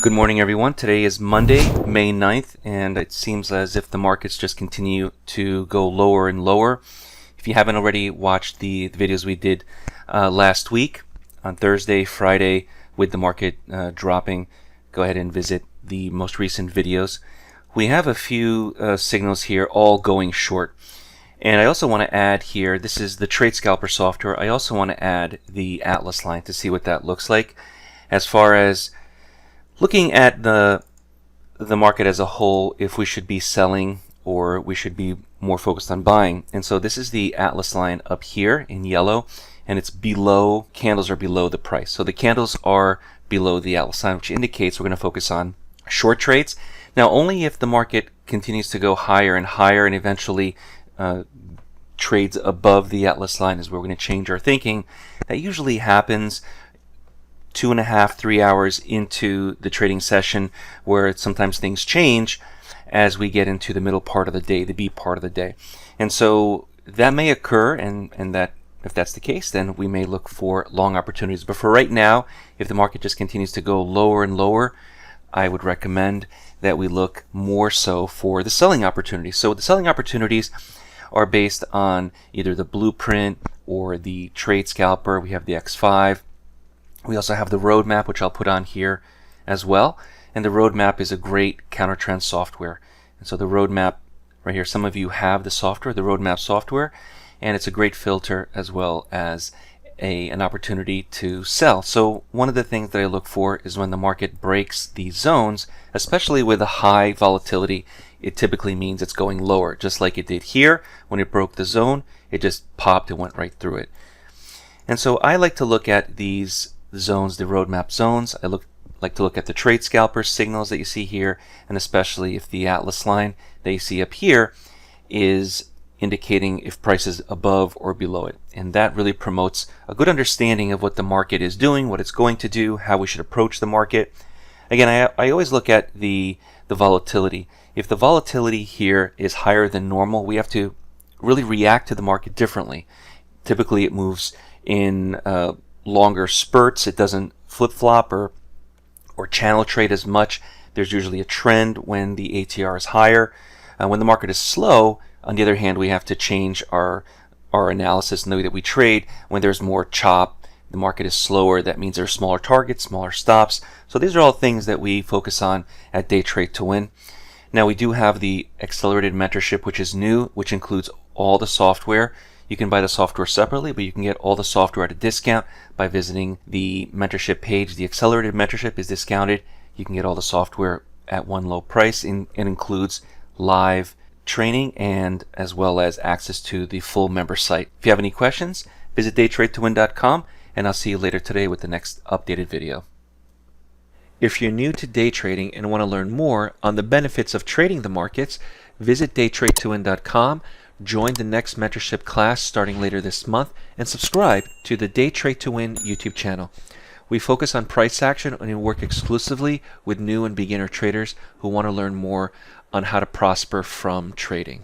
Good morning, everyone. Today is Monday, May 9th, and it seems as if the markets just continue to go lower and lower. If you haven't already watched the videos we did last week on Thursday, Friday, with the market dropping, go ahead and visit the most recent videos. We have a few signals here all going short. And I also want to add here, this is the Trade Scalper software. I also want to add the Atlas line to see what that looks like. As far as looking at the market as a whole, if we should be selling or we should be more focused on buying. And so this is the Atlas line up here in yellow, and it's below, candles are below the price. So the candles are below the Atlas line, which indicates we're going to focus on short trades. Now, only if the market continues to go higher and higher and eventually trades above the Atlas line is where we're going to change our thinking. That usually happens 2.5, 3 hours into the trading session, where sometimes things change as we get into the middle part of the day, the B part of the day. And so that may occur, and that if that's the case, then we may look for long opportunities. But for right now, if the market just continues to go lower and lower, I would recommend that we look more so for the selling opportunities. So the selling opportunities are based on either the blueprint or the Trade Scalper. We have the X5. We also have the roadmap, which I'll put on here as well. And the roadmap is a great counter trend software. And so the roadmap right here, some of you have the software, the roadmap software, and it's a great filter as well as an opportunity to sell. So one of the things that I look for is when the market breaks these zones, especially with a high volatility, it typically means it's going lower, just like it did here. When it broke the zone, it just popped and went right through it. And so I like to look at these zones, the roadmap zones. I like to look at the Trade Scalper signals that you see here, and especially if the Atlas line that you see up here is indicating if price is above or below it. And that really promotes a good understanding of what the market is doing, what it's going to do, how we should approach the market. Again, I always look at the volatility. If the volatility here is higher than normal, we have to really react to the market differently. Typically it moves in longer spurts. It doesn't flip-flop or channel trade as much. There's usually a trend when the ATR is higher. When the market is slow, on the other hand, we have to change our analysis and the way that we trade. When there's more chop, the market is slower. That means there's smaller targets, smaller stops. So these are all things that we focus on at DayTradeToWin. Now we do have the accelerated mentorship, which is new, which includes all the software. You can buy the software separately, but you can get all the software at a discount by visiting the mentorship page. The accelerated mentorship is discounted. You can get all the software at one low price, and it includes live training and as well as access to the full member site. If you have any questions, visit DayTradeToWin.com, and I'll see you later today with the next updated video. If you're new to day trading and want to learn more on the benefits of trading the markets, visit DayTradeToWin.com. Join the next mentorship class starting later this month, and subscribe to the DayTradeToWin YouTube channel. We focus on price action and work exclusively with new and beginner traders who want to learn more on how to prosper from trading.